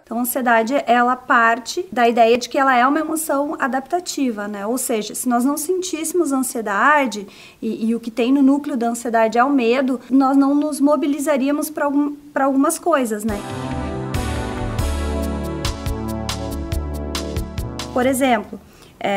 Então, a ansiedade, ela parte da ideia de que ela é uma emoção adaptativa, né? Ou seja, se nós não sentíssemos ansiedade, e o que tem no núcleo da ansiedade é o medo, nós não nos mobilizaríamos para algumas coisas, né? Por exemplo,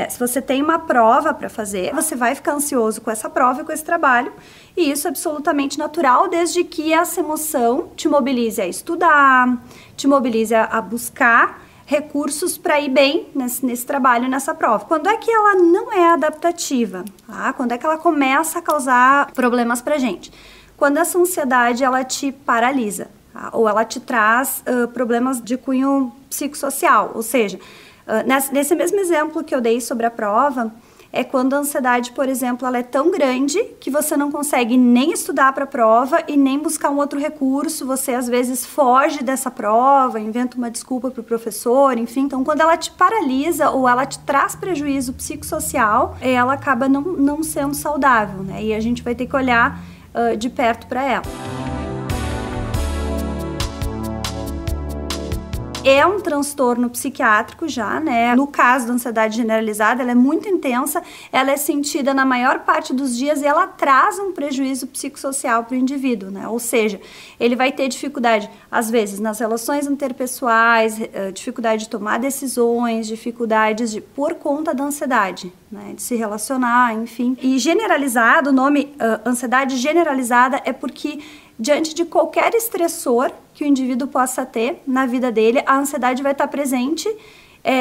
se você tem uma prova para fazer, você vai ficar ansioso com essa prova e com esse trabalho, e isso é absolutamente natural, desde que essa emoção te mobilize a estudar, te mobilize a buscar recursos para ir bem nesse trabalho, nessa prova. Quando é que ela não é adaptativa? Tá? Quando é que ela começa a causar problemas pra gente? Quando essa ansiedade, ela te paralisa, tá? Ou ela te traz problemas de cunho psicossocial, ou seja, nesse mesmo exemplo que eu dei sobre a prova, é quando a ansiedade, por exemplo, ela é tão grande que você não consegue nem estudar para a prova e nem buscar um outro recurso, você às vezes foge dessa prova, inventa uma desculpa para o professor, enfim. Então, quando ela te paralisa ou ela te traz prejuízo psicossocial, ela acaba não sendo saudável, né? E a gente vai ter que olhar de perto para ela. É um transtorno psiquiátrico já, né? No caso da ansiedade generalizada, ela é muito intensa, ela é sentida na maior parte dos dias e ela traz um prejuízo psicossocial para o indivíduo, né? Ou seja, ele vai ter dificuldade, às vezes, nas relações interpessoais, dificuldade de tomar decisões, dificuldades por conta da ansiedade, né? De se relacionar, enfim. E generalizado, o nome ansiedade generalizada é porque diante de qualquer estressor que o indivíduo possa ter na vida dele, a ansiedade vai estar presente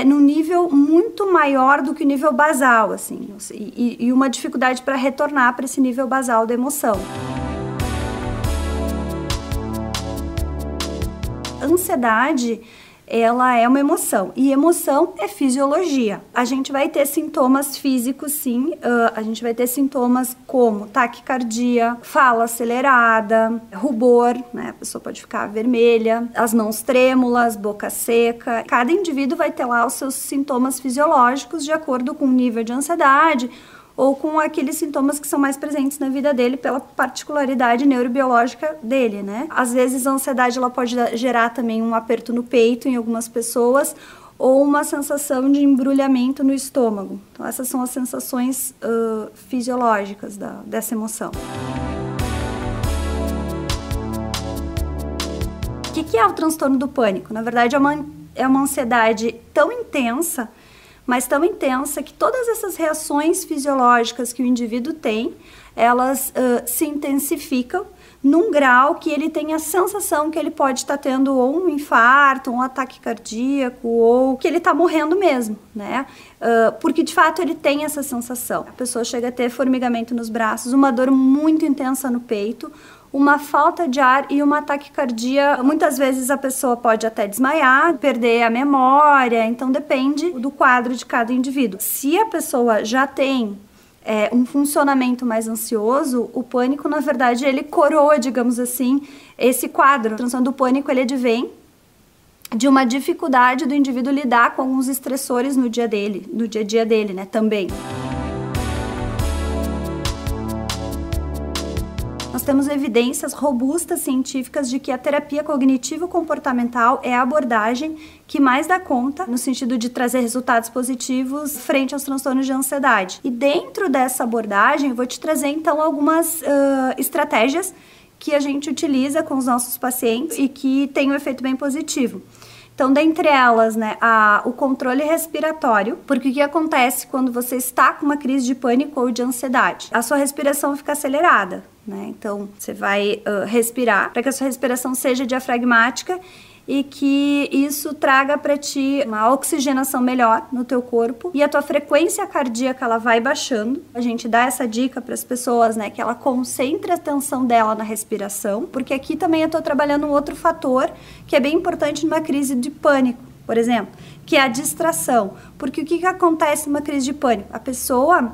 num nível muito maior do que o nível basal, assim, e uma dificuldade para retornar para esse nível basal da emoção. Ansiedade, ela é uma emoção, e emoção é fisiologia. A gente vai ter sintomas físicos, sim, a gente vai ter sintomas como taquicardia, fala acelerada, rubor, né? A pessoa pode ficar vermelha, as mãos trêmulas, boca seca. Cada indivíduo vai ter lá os seus sintomas fisiológicos de acordo com o nível de ansiedade, ou com aqueles sintomas que são mais presentes na vida dele pela particularidade neurobiológica dele, né? Às vezes a ansiedade ela pode gerar também um aperto no peito em algumas pessoas ou uma sensação de embrulhamento no estômago. Então essas são as sensações fisiológicas dessa emoção. O que é o transtorno do pânico? Na verdade é uma ansiedade tão intensa, mas tão intensa que todas essas reações fisiológicas que o indivíduo tem, elas se intensificam num grau que ele tem a sensação que ele pode estar tendo ou um infarto, um ataque cardíaco, ou que ele está morrendo mesmo, né? Porque de fato ele tem essa sensação. A pessoa chega a ter formigamento nos braços, uma dor muito intensa no peito, uma falta de ar e uma taquicardia. Muitas vezes a pessoa pode até desmaiar, perder a memória, então depende do quadro de cada indivíduo. Se a pessoa já tem um funcionamento mais ansioso, o pânico, na verdade, ele coroa, digamos assim, esse quadro. O transtorno do pânico, ele advém de uma dificuldade do indivíduo lidar com alguns estressores no dia a dia dele, né, também. Nós temos evidências robustas científicas de que a terapia cognitivo-comportamental é a abordagem que mais dá conta no sentido de trazer resultados positivos frente aos transtornos de ansiedade. E dentro dessa abordagem, eu vou te trazer então algumas estratégias que a gente utiliza com os nossos pacientes e que tem um efeito bem positivo. Então, dentre elas, né, o controle respiratório, porque o que acontece quando você está com uma crise de pânico ou de ansiedade? A sua respiração fica acelerada, né? Então, você vai respirar para que a sua respiração seja diafragmática e que isso traga para ti uma oxigenação melhor no teu corpo e a tua frequência cardíaca ela vai baixando. A gente dá essa dica para as pessoas, né, que ela concentre a atenção dela na respiração, porque aqui também eu estou trabalhando um outro fator que é bem importante numa crise de pânico, por exemplo, que é a distração. Porque o que acontece numa crise de pânico? A pessoa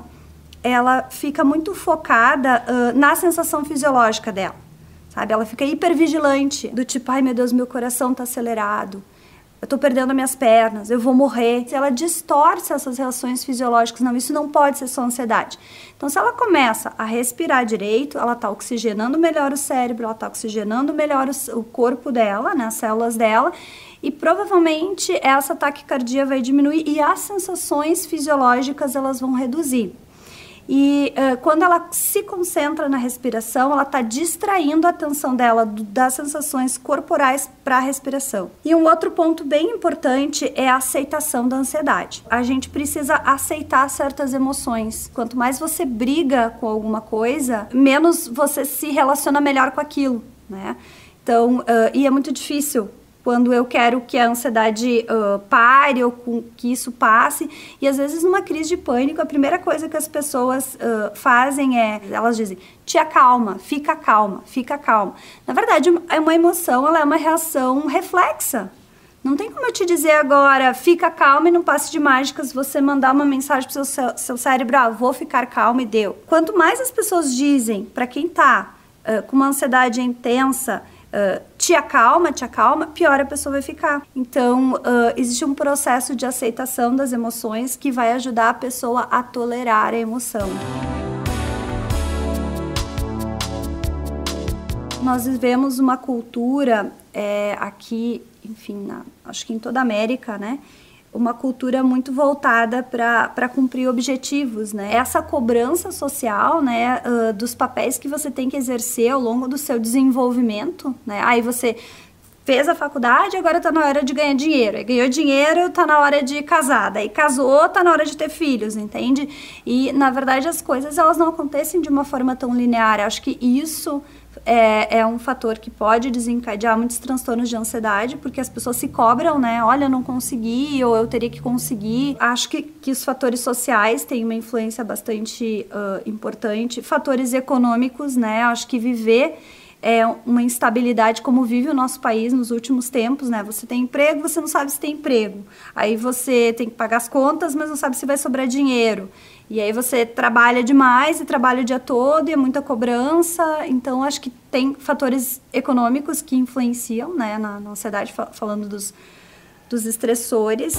ela fica muito focada na sensação fisiológica dela. Sabe? Ela fica hipervigilante, do tipo, ai meu Deus, meu coração tá acelerado, eu tô perdendo minhas pernas, eu vou morrer. Ela distorce essas relações fisiológicas. Não, isso não pode ser só ansiedade. Então, se ela começa a respirar direito, ela tá oxigenando melhor o cérebro, ela tá oxigenando melhor o corpo dela, né, as células dela, e provavelmente essa taquicardia vai diminuir e as sensações fisiológicas elas vão reduzir. E quando ela se concentra na respiração, ela está distraindo a atenção dela das sensações corporais para a respiração. E um outro ponto bem importante é a aceitação da ansiedade. A gente precisa aceitar certas emoções. Quanto mais você briga com alguma coisa, menos você se relaciona melhor com aquilo, né? Então, e é muito difícil quando eu quero que a ansiedade pare ou que isso passe. E às vezes numa crise de pânico, a primeira coisa que as pessoas fazem elas dizem, te acalma, fica calma, fica calma. Na verdade, uma emoção, ela é uma reação reflexa. Não tem como eu te dizer agora, fica calma e não passe de mágicas, você mandar uma mensagem pro seu cérebro, vou ficar calma e deu. Quanto mais as pessoas dizem para quem tá com uma ansiedade intensa, te acalma, pior a pessoa vai ficar. Então, existe um processo de aceitação das emoções que vai ajudar a pessoa a tolerar a emoção. Nós vivemos uma cultura aqui, enfim, acho que em toda a América, né? Uma cultura muito voltada para cumprir objetivos, né? Essa cobrança social, né, dos papéis que você tem que exercer ao longo do seu desenvolvimento, né? Aí você fez a faculdade, agora tá na hora de ganhar dinheiro. Aí ganhou dinheiro, tá na hora de casar. Daí casou, tá na hora de ter filhos, entende? E, na verdade, as coisas, elas não acontecem de uma forma tão linear. Eu acho que isso é um fator que pode desencadear muitos transtornos de ansiedade, porque as pessoas se cobram, né? Olha, eu não consegui, ou eu teria que conseguir. Acho que os fatores sociais têm uma influência bastante importante. Fatores econômicos, né? Acho que viver uma instabilidade como vive o nosso país nos últimos tempos, né? Você tem emprego, você não sabe se tem emprego. Aí você tem que pagar as contas, mas não sabe se vai sobrar dinheiro. E aí você trabalha demais e trabalha o dia todo e é muita cobrança. Então, acho que tem fatores econômicos que influenciam, né, na ansiedade, falando dos estressores.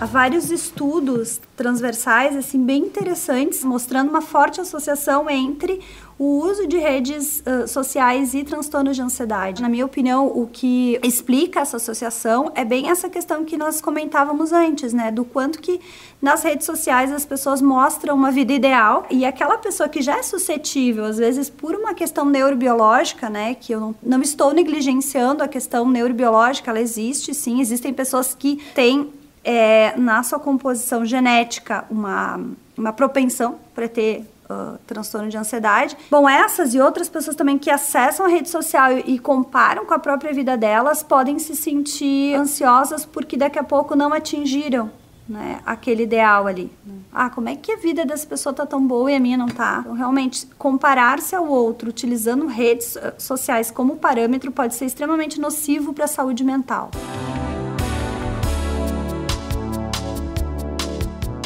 Há vários estudos transversais, assim, bem interessantes, mostrando uma forte associação entre o uso de redes sociais e transtornos de ansiedade. Na minha opinião, o que explica essa associação é bem essa questão que nós comentávamos antes, né? Do quanto que nas redes sociais as pessoas mostram uma vida ideal e aquela pessoa que já é suscetível, às vezes por uma questão neurobiológica, né? Que eu não estou negligenciando a questão neurobiológica, ela existe, sim. Existem pessoas que têm na sua composição genética uma propensão para ter transtorno de ansiedade. Bom, essas e outras pessoas também que acessam a rede social e comparam com a própria vida delas podem se sentir ansiosas porque daqui a pouco não atingiram, né, aquele ideal ali. Como é que a vida dessa pessoa tá tão boa e a minha não tá? Então, realmente, comparar-se ao outro utilizando redes sociais como parâmetro pode ser extremamente nocivo para a saúde mental.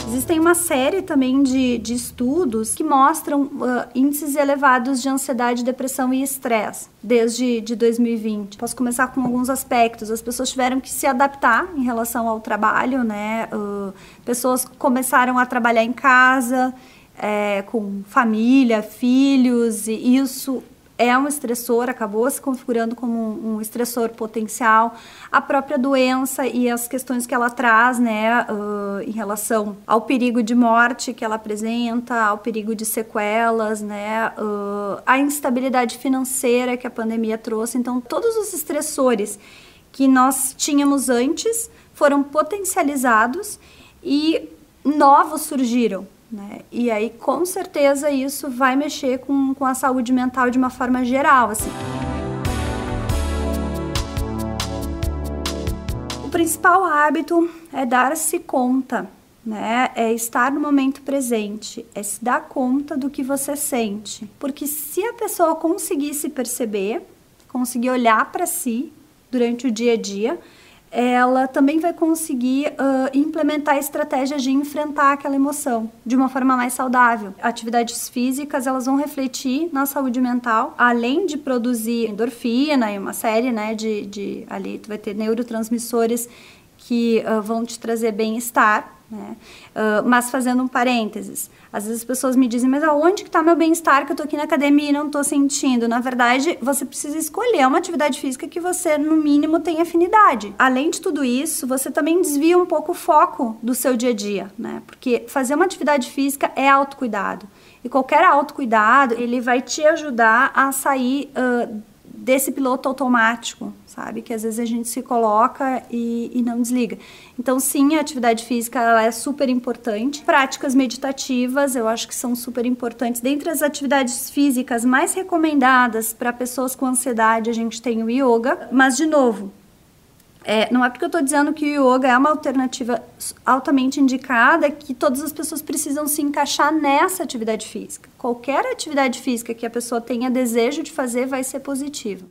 Existem uma série também de estudos que mostram índices elevados de ansiedade, depressão e estresse desde 2020. Posso começar com alguns aspectos. As pessoas tiveram que se adaptar em relação ao trabalho, né? Pessoas começaram a trabalhar em casa, com família, filhos, e isso é um estressor, acabou se configurando como um estressor potencial. A própria doença e as questões que ela traz, né, em relação ao perigo de morte que ela apresenta, ao perigo de sequelas, né, a instabilidade financeira que a pandemia trouxe. Então, todos os estressores que nós tínhamos antes foram potencializados e novos surgiram, né? E aí, com certeza, isso vai mexer com a saúde mental de uma forma geral, assim. O principal hábito é dar-se conta, né? É estar no momento presente, é se dar conta do que você sente. Porque se a pessoa conseguir se perceber, conseguir olhar para si durante o dia a dia, ela também vai conseguir implementar estratégias de enfrentar aquela emoção de uma forma mais saudável. Atividades físicas, elas vão refletir na saúde mental, além de produzir endorfina e uma série, né, ali tu vai ter neurotransmissores que vão te trazer bem-estar, né? Mas fazendo um parênteses, às vezes as pessoas me dizem, mas aonde que está meu bem-estar, que eu tô aqui na academia e não tô sentindo? Na verdade, você precisa escolher uma atividade física que você, no mínimo, tenha afinidade. Além de tudo isso, você também desvia um pouco o foco do seu dia a dia, né? Porque fazer uma atividade física é autocuidado. E qualquer autocuidado, ele vai te ajudar a sair desse piloto automático, sabe? Que às vezes a gente se coloca e não desliga. Então, sim, a atividade física ela é super importante. Práticas meditativas, eu acho que são super importantes. Dentre as atividades físicas mais recomendadas para pessoas com ansiedade, a gente tem o yoga. Mas, de novo, não é porque eu estou dizendo que o yoga é uma alternativa altamente indicada que todas as pessoas precisam se encaixar nessa atividade física. Qualquer atividade física que a pessoa tenha desejo de fazer vai ser positiva.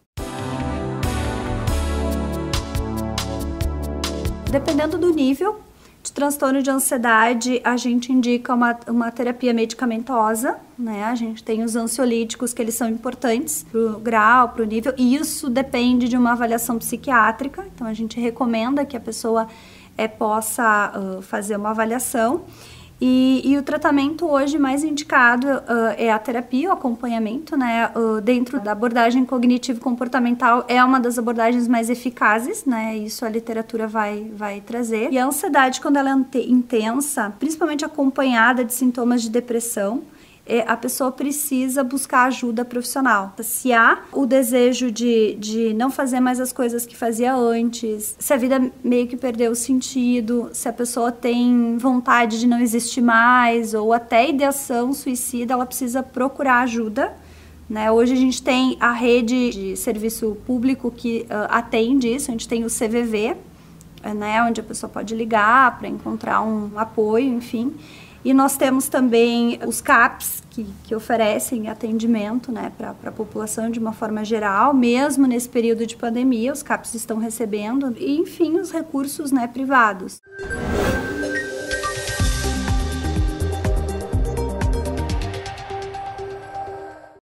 Dependendo do nível de transtorno de ansiedade, a gente indica uma terapia medicamentosa, né? A gente tem os ansiolíticos, que eles são importantes para o grau, para o nível, e isso depende de uma avaliação psiquiátrica, então a gente recomenda que a pessoa possa fazer uma avaliação. E o tratamento hoje mais indicado é a terapia, o acompanhamento, né? Dentro da abordagem cognitivo-comportamental é uma das abordagens mais eficazes, né? Isso a literatura vai trazer. E a ansiedade, quando ela é intensa, principalmente acompanhada de sintomas de depressão, a pessoa precisa buscar ajuda profissional. Se há o desejo de não fazer mais as coisas que fazia antes, se a vida meio que perdeu o sentido, se a pessoa tem vontade de não existir mais, ou até ideação suicida, ela precisa procurar ajuda, né? Hoje a gente tem a rede de serviço público que atende isso, a gente tem o CVV, né? Onde a pessoa pode ligar para encontrar um apoio, enfim. E nós temos também os CAPs, que oferecem atendimento, né, para a população de uma forma geral, mesmo nesse período de pandemia, os CAPs estão recebendo, e enfim, os recursos, né, privados.